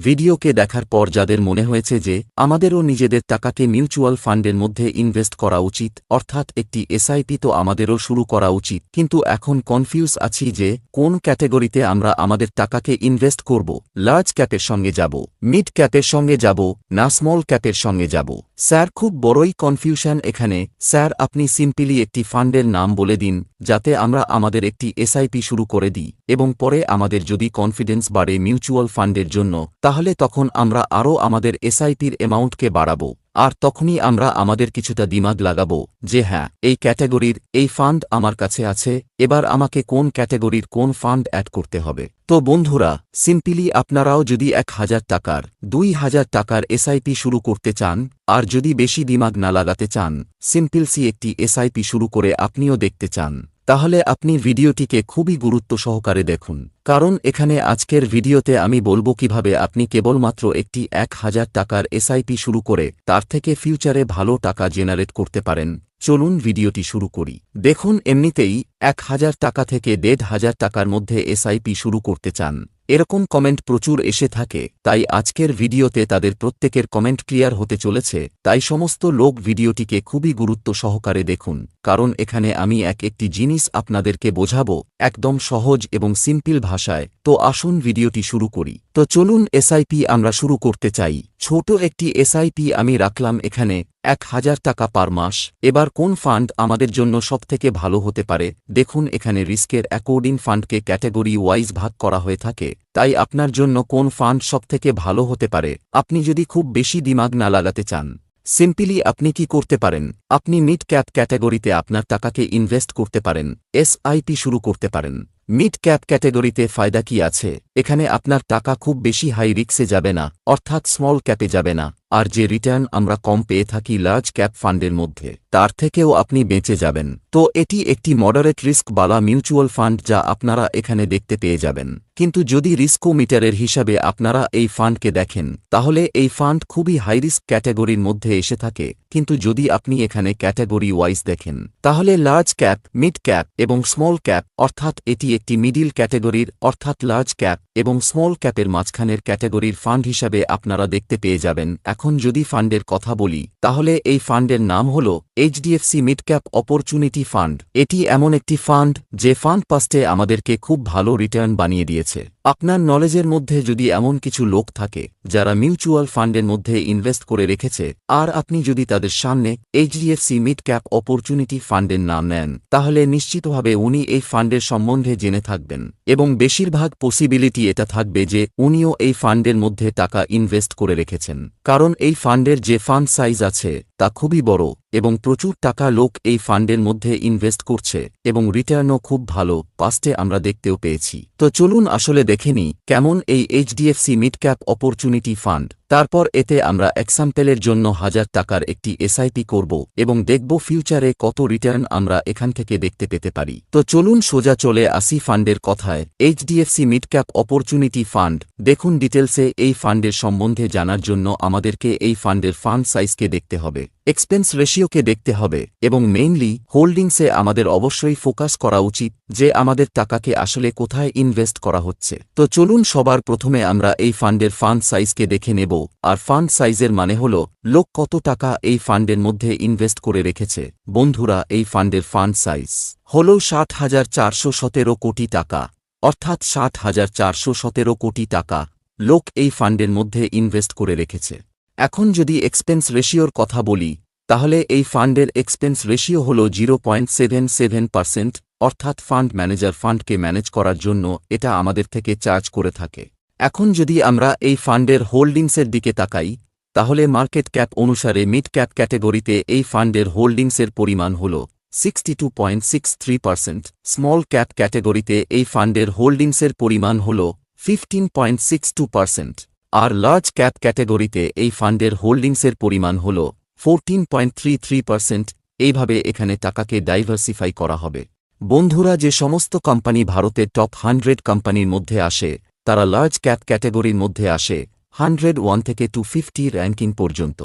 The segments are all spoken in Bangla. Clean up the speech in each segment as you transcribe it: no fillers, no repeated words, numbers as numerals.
ভিডিওকে দেখার পর যাদের মনে হয়েছে যে আমাদেরও নিজেদের টাকাকে মিউচুয়াল ফান্ডের মধ্যে ইনভেস্ট করা উচিত, অর্থাৎ একটি এসআইপি তো আমাদেরও শুরু করা উচিত, কিন্তু এখন কনফিউজ আছি যে কোন ক্যাটেগরিতে আমরা আমাদের টাকাকে ইনভেস্ট করব। লার্জ ক্যাপের সঙ্গে যাব, মিড ক্যাপের সঙ্গে যাব, না স্মল ক্যাপের সঙ্গে যাব। স্যার, খুব বড়ই কনফিউশন এখানে। স্যার, আপনি সিম্পলি একটি ফান্ডের নাম বলে দিন যাতে আমরা আমাদের একটি এসআইপি শুরু করে দিই, এবং পরে আমাদের যদি কনফিডেন্স বাড়ে মিউচুয়াল ফান্ডের জন্য, তাহলে তখন আমরা আরও আমাদের এসআইপির অ্যামাউন্টকে বাড়াবো। আর তখনই আমরা আমাদের কিছুটা দিমাগ লাগাবো যে হ্যাঁ, এই ক্যাটাগরির এই ফান্ড আমার কাছে আছে, এবার আমাকে কোন ক্যাটাগরির কোন ফান্ড অ্যাড করতে হবে। তো বন্ধুরা, সিম্পলি আপনারাও যদি 1000 টাকার 2000 টাকার এসআইপি শুরু করতে চান, আর যদি বেশি দিমাগ না লাগাতে চান, সিম্পলসি একটি এসআইপি শুরু করে আপনিও দেখতে চান, তাহলে আপনি ভিডিওটিকে খুবই গুরুত্ব সহকারে দেখুন, কারণ এখানে আজকের ভিডিওতে আমি বলবো কিভাবে আপনি কেবলমাত্র একটি 1000 টাকার এসআইপি শুরু করে তার থেকে ফিউচারে ভালো টাকা জেনারেট করতে পারেন। চলুন ভিডিওটি শুরু করি। দেখুন, এমনিতেই 1000 টাকা থেকে 1500 টাকার মধ্যে এসআইপি শুরু করতে চান, এরকম কমেন্ট প্রচুর এসে থাকে, তাই আজকের ভিডিওতে তাদের প্রত্যেকের কমেন্ট ক্লিয়ার হতে চলেছে। তাই সমস্ত লোক ভিডিওটিকে খুবই গুরুত্ব সহকারে দেখুন, কারণ এখানে আমি একটি জিনিস আপনাদেরকে বোঝাবো একদম সহজ এবং সিম্পল ভাষায়। তো আসুন ভিডিওটি শুরু করি। তো চলুন, এসআইপি আমরা শুরু করতে চাই। ছোট একটি এসআইপি আমি রাখলাম এখানে 1000 টাকা পার মাস। এবার কোন ফান্ড আমাদের জন্য সবথেকে ভালো হতে পারে? দেখুন, এখানে রিস্কের অ্যাকর্ডিং ফান্ডকে ক্যাটাগরি ওয়াইজ ভাগ করা হয়ে থাকে, তাই আপনার জন্য কোন ফান্ড সবথেকে ভালো হতে পারে আপনি যদি খুব বেশি দিমাগ না লাগাতে চান, সিম্পলি আপনি কি করতে পারেন, আপনি মিড ক্যাপ ক্যাটাগরিতে আপনার টাকাকে ইনভেস্ট করতে পারেন, এসআইপি শুরু করতে পারেন। মিড ক্যাপ ক্যাটাগরিতে ফায়দা কি আছে? এখানে আপনার টাকা খুব বেশি হাই রিস্কে যাবে না, অর্থাৎ স্মল ক্যাপে যাবে না, আর যে রিটার্ন আমরা কম পেয়ে থাকি লার্জ ক্যাপ ফান্ডের মধ্যে, তার থেকেও আপনি বেঁচে যাবেন। তো এটি একটি মডারেট রিস্ক বালা মিউচুয়াল ফান্ড যা আপনারা এখানে দেখতে পেয়ে যাবেন। কিন্তু যদি রিস্কোমিটারের হিসাবে আপনারা এই ফান্ডকে দেখেন, তাহলে এই ফান্ড খুবই হাই রিস্ক ক্যাটাগরির মধ্যে এসে থাকে। কিন্তু যদি আপনি এখানে ক্যাটাগরি ওয়াইজ দেখেন, তাহলে লার্জ ক্যাপ, মিড ক্যাপ এবং স্মল ক্যাপ, অর্থাৎ এটি একটি মিডিল ক্যাটাগরির, অর্থাৎ লার্জ ক্যাপ এবং স্মল ক্যাপের মাঝখানের ক্যাটাগরির ফান্ড হিসাবে আপনারা দেখতে পেয়ে যাবেন। এখন যদি ফান্ডের কথা বলি, তাহলে এই ফান্ডের নাম হল HDFC mid cap opportunity fund. এটি এমন একটি ফান্ড যে ফান্ড পাস্টে আমাদেরকে খুব ভালো রিটার্ন বানিয়ে দিয়েছে। আপনার নলেজের মধ্যে যদি এমন কিছু লোক থাকে যারা মিউচুয়াল ফান্ডের মধ্যে ইনভেস্ট করে রেখেছে, আর আপনি যদি তাদের সামনে এইচডিএফসি মিড ক্যাপ অপরচুনিটি ফান্ডের নাম নেন, তাহলে নিশ্চিতভাবে উনি এই ফান্ডের সম্বন্ধে জেনে থাকবেন, এবং বেশিরভাগ পসিবিলিটি এটা থাকবে যে উনিও এই ফান্ডের মধ্যে টাকা ইনভেস্ট করে রেখেছেন, কারণ এই ফান্ডের যে ফান্ড সাইজ আছে তা খুবই বড়, এবং প্রচুর টাকা লোক এই ফান্ডের মধ্যে ইনভেস্ট করছে, এবং রিটার্নও খুব ভালো পাস্টে আমরা দেখতেও পেয়েছি। তো চলুন আসলে দেখে নিই কেমন এই HDFC mid cap opportunity fund. তারপর এতে আমরা এক্সাম্পলের জন্য 1000 টাকার একটি এসআইপি করব, এবং দেখব ফিউচারে কত রিটার্ন আমরা এখান থেকে দেখতে পেতে পারি। তো চলুন সোজা চলে আসি ফান্ডের কথায়। HDFC mid cap opportunity fund, দেখুন ডিটেলসে এই ফান্ডের সম্বন্ধে জানার জন্য আমাদেরকে এই ফান্ডের ফান্ড সাইজকে দেখতে হবে, এক্সপেন্স রেশিওকে দেখতে হবে, এবং মেইনলি হোল্ডিংসে আমাদের অবশ্যই ফোকাস করা উচিত যে আমাদের টাকাকে আসলে কোথায় ইনভেস্ট করা হচ্ছে। তো চলুন সবার প্রথমে আমরা এই ফান্ডের ফান্ড সাইজকে দেখে নেব। আর ফান্ড সাইজের মানে হল লোক কত টাকা এই ফান্ডের মধ্যে ইনভেস্ট করে রেখেছে। বন্ধুরা, এই ফান্ডের ফান্ড সাইজ হল 60,417 কোটি টাকা, অর্থাৎ 60,417 কোটি টাকা লোক এই ফান্ডের মধ্যে ইনভেস্ট করে রেখেছে। এখন যদি এক্সপেন্স রেশিওর কথা বলি, তাহলে এই ফান্ডের এক্সপেন্স রেশিও হল 0.77%, অর্থাৎ ফান্ড ম্যানেজার ফান্ডকে ম্যানেজ করার জন্য এটা আমাদের থেকে চার্জ করে থাকে। এখন যদি আমরা এই ফান্ডের হোল্ডিংসের দিকে তাকাই, তাহলে মার্কেট ক্যাপ অনুসারে মিড ক্যাপ ক্যাটাগরিতে এই ফান্ডের হোল্ডিংসের পরিমাণ হল 62.63%, স্মল ক্যাপ ক্যাটাগরিতে এই ফান্ডের হোল্ডিংসের পরিমাণ হল 15.62%, আর লার্জ ক্যাপ ক্যাটাগরিতে এই ফান্ডের হোল্ডিংসের পরিমাণ হল 14.33%। এইভাবে এখানে টাকাকে ডাইভার্সিফাই করা হবে। বন্ধুরা, যে সমস্ত কোম্পানি ভারতের টপ 100 কোম্পানির মধ্যে আসে, তারা লার্জ ক্যাপ ক্যাটাগরির মধ্যে আসে 101 থেকে 250 র্যাঙ্কিং পর্যন্ত।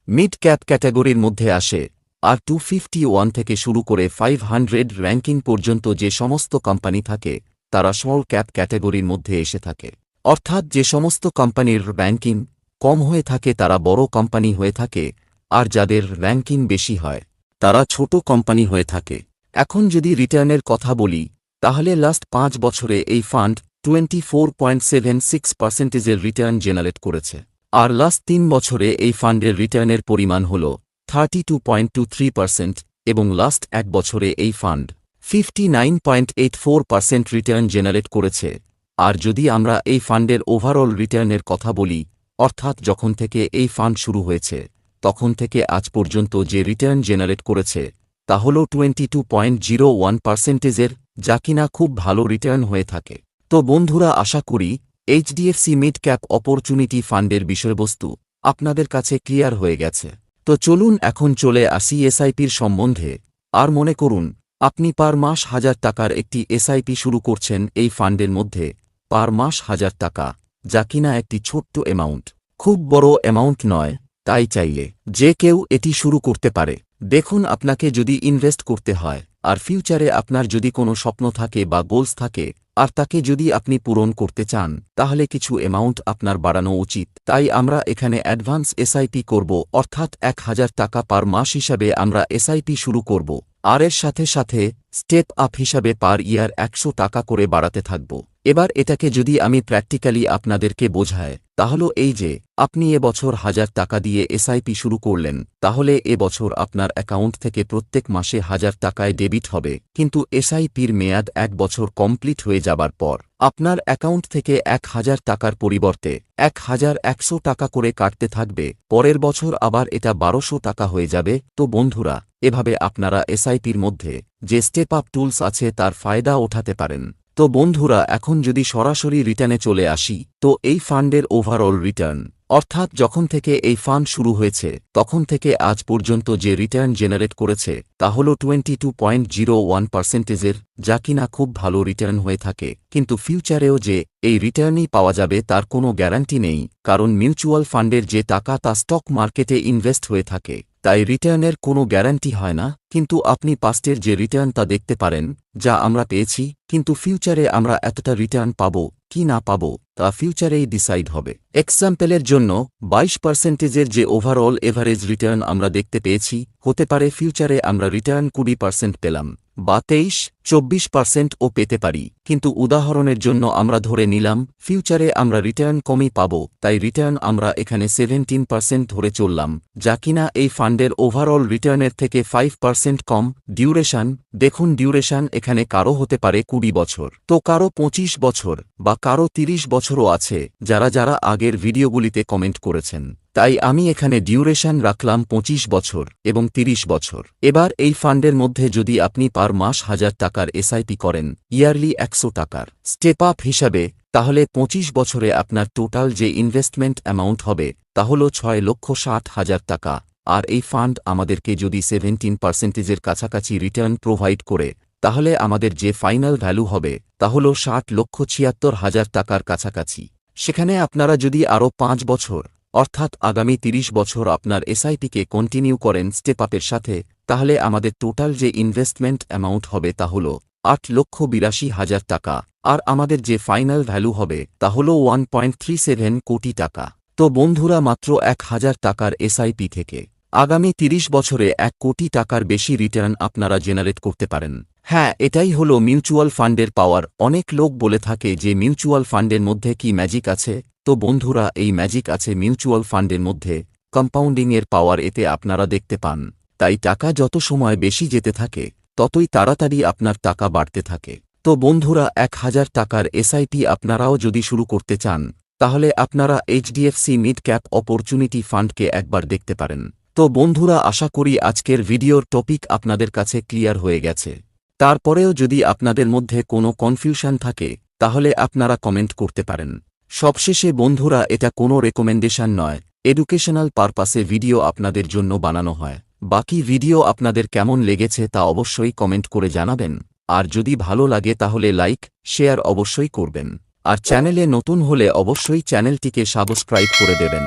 মিড ক্যাপ ক্যাটাগরির মধ্যে আসে আর 251 থেকে শুরু করে 500 র্যাঙ্কিং পর্যন্ত যে সমস্ত কোম্পানি থাকে, তারা স্মল ক্যাপ ক্যাটাগরির মধ্যে এসে থাকে। অর্থাৎ যে সমস্ত কোম্পানির র্যাঙ্কিং কম হয়ে থাকে তারা বড় কোম্পানি হয়ে থাকে, আর যাদের র্যাঙ্কিং বেশি হয় তারা ছোট কোম্পানি হয়ে থাকে। এখন যদি রিটার্নের কথা বলি, তাহলে লাস্ট 5 বছরে এই ফান্ড 24.76% রিটার্ন জেনারেট করেছে, আর লাস্ট 3 বছরে এই ফান্ডের রিটার্নের পরিমাণ হল 32.23% এবং লাস্ট 1 বছরে এই ফান্ড 59.84% রিটার্ন জেনারেট করেছে। আর যদি আমরা এই ফান্ডের ওভারঅল রিটার্নের কথা বলি, অর্থাৎ যখন থেকে এই ফান্ড শুরু হয়েছে তখন থেকে আজ পর্যন্ত যে রিটার্ন জেনারেট করেছে তা হল 22.01%, যা কিনা খুব ভালো রিটার্ন হয়ে থাকে। তো বন্ধুরা, আশা করি এইচডিএফসি মিড ক্যাপ অপরচুনিটি ফান্ডের বিষয়বস্তু আপনাদের কাছে ক্লিয়ার হয়ে গেছে। তো চলুন এখন চলে আসি এসআইপির সম্বন্ধে। আর মনে করুন আপনি পার মাস 1000 টাকার একটি এসআইপি শুরু করছেন এই ফান্ডের মধ্যে, পার মাস 1000 টাকা, যা কিনা একটি ছোট্ট অ্যামাউন্ট, খুব বড় অ্যামাউন্ট নয়। তাই চাইলে যে কেউ এটি শুরু করতে পারে। দেখুন, আপনাকে যদি ইনভেস্ট করতে হয় আর ফিউচারে আপনার যদি কোনো স্বপ্ন থাকে বা গোলস থাকে আর তাকে যদি আপনি পূরণ করতে চান, তাহলে কিছু অ্যামাউন্ট আপনার বাড়ানো উচিত। তাই আমরা এখানে অ্যাডভান্স এসআইপি করব, অর্থাৎ 1000 টাকা পার মাস হিসাবে আমরা এসআইপি শুরু করব, আর এর সাথে সাথে স্টেপ আপ হিসাবে পার ইয়ার 100 টাকা করে বাড়াতে থাকব। এবার এটাকে যদি আমি প্র্যাকটিক্যালি আপনাদেরকে বোঝাই, তাহলে এই যে আপনি এবছর 1000 টাকা দিয়ে এসআইপি শুরু করলেন, তাহলে এবছর আপনার অ্যাকাউন্ট থেকে প্রত্যেক মাসে 1000 টাকায় ডেবিট হবে। কিন্তু এসআইপির মেয়াদ 1 বছর কমপ্লিট হয়ে যাবার পর আপনার অ্যাকাউন্ট থেকে 1000 টাকার পরিবর্তে 1100 টাকা করে কাটতে থাকবে। পরের বছর আবার এটা 1200 টাকা হয়ে যাবে। তো বন্ধুরা, এভাবে আপনারা এসআইপির মধ্যে যে স্টেপ আপ টুলস আছে তার ফায়দা ওঠাতে পারেন। তো বন্ধুরা, এখন যদি সরাসরি রিটার্নে চলে আসি, তো এই ফান্ডের ওভারঅল রিটার্ন, অর্থাৎ যখন থেকে এই ফান্ড শুরু হয়েছে তখন থেকে আজ পর্যন্ত যে রিটার্ন জেনারেট করেছে তা হল 22.01%, যা কিনা খুব ভালো রিটার্ন হয়ে থাকে। কিন্তু ফিউচারেও যে এই রিটার্নই পাওয়া যাবে তার কোনো গ্যারান্টি নেই, কারণ মিউচুয়াল ফান্ডের যে টাকা তা স্টক মার্কেটে ইনভেস্ট হয়ে থাকে, তাই রিটার্নের কোনো গ্যারান্টি হয় না। কিন্তু আপনি পাস্টের যে রিটার্ন তা দেখতে পারেন, যা আমরা পেয়েছি। কিন্তু ফিউচারে আমরা এতটা রিটার্ন পাবো কি না পাবো তা ফিউচারেই ডিসাইড হবে। এক্সাম্পলের জন্য 22%-এর যে ওভারঅল এভারেজ রিটার্ন আমরা দেখতে পেয়েছি, হতে পারে ফিউচারে আমরা রিটার্ন 20% পেলাম বা 23-24% ও পেতে পারি। কিন্তু উদাহরণের জন্য আমরা ধরে নিলাম ফিউচারে আমরা রিটার্ন কমই পাবো, তাই রিটার্ন আমরা এখানে 17% ধরে চললাম, যা কিনা এই ফান্ডের ওভারঅল রিটার্নের থেকে 5% কম। ডিউরেশন দেখুন, ডিউরেশন এখানে কারো হতে পারে 20 বছর, তো কারো 25 বছর বা কারো 30 বছরও আছে, যারা যারা আগের ভিডিওগুলিতে কমেন্ট করেছেন। তাই আমি এখানে ডিউরেশন রাখলাম 25 বছর এবং 30 বছর। এবার এই ফান্ডের মধ্যে যদি আপনি পার মাস 1000 টাকার এসআইপি করেন, ইয়ারলি 100 টাকার স্টেপ আপ হিসাবে, তাহলে 25 বছরে আপনার টোটাল যে ইনভেস্টমেন্ট অ্যামাউন্ট হবে তা হল 6,60,000 টাকা। আর এই ফান্ড আমাদেরকে যদি 17%-এর কাছাকাছি রিটার্ন প্রোভাইড করে, তাহলে আমাদের যে ফাইনাল ভ্যালু হবে তা হল 60,76,000 টাকার কাছাকাছি। সেখানে আপনারা যদি আরও 5 বছর, অর্থাৎ আগামী 30 বছর আপনার এসআইপিকে কন্টিনিউ করেন স্টেপ আপের সাথে, তাহলে আমাদের টোটাল যে ইনভেস্টমেন্ট অ্যামাউন্ট হবে তা হল 8,82,000 টাকা, আর আমাদের যে ফাইনাল ভ্যালু হবে তা হল 1.37 কোটি টাকা। তো বন্ধুরা, মাত্র 1000 টাকার এসআইপি থেকে আগামী 30 বছরে 1 কোটি টাকার বেশি রিটার্ন আপনারা জেনারেট করতে পারেন। হ্যাঁ, এটাই হলো মিউচুয়াল ফান্ডের পাওয়ার। অনেক লোক বলে থাকে যে মিউচুয়াল ফান্ডের মধ্যে কি ম্যাজিক আছে? তো বন্ধুরা, এই ম্যাজিক আছে মিউচুয়াল ফান্ডের মধ্যে। কম্পাউন্ডিংয়ের পাওয়ার এতে আপনারা দেখতে পান। তাই টাকা যত সময় বেশি যেতে থাকে ততই তাড়াতাড়ি আপনার টাকা বাড়তে থাকে। তো বন্ধুরা, 1000 টাকার এসআইপি আপনারাও যদি শুরু করতে চান, তাহলে আপনারা এইচডিএফসি মিড ক্যাপ অপরচুনিটি ফান্ডকে একবার দেখতে পারেন। তো বন্ধুরা, আশা করি আজকের ভিডিওর টপিক আপনাদের কাছে ক্লিয়ার হয়ে গেছে। তারপরেও যদি আপনাদের মধ্যে কোনো কনফিউশন থাকে, তাহলে আপনারা কমেন্ট করতে পারেন। সবশেষে বন্ধুরা, এটা কোনো রেকমেন্ডেশন নয়, এডুকেশনাল পারপাসে ভিডিও আপনাদের জন্য বানানো হয়। বাকি ভিডিও আপনাদের কেমন লেগেছে তা অবশ্যই কমেন্ট করে জানাবেন। আর যদি ভালো লাগে তাহলে লাইক, শেয়ার অবশ্যই করবেন। আর চ্যানেলে নতুন হলে অবশ্যই চ্যানেলটিকে সাবস্ক্রাইব করে দেবেন।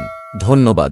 ধন্যবাদ।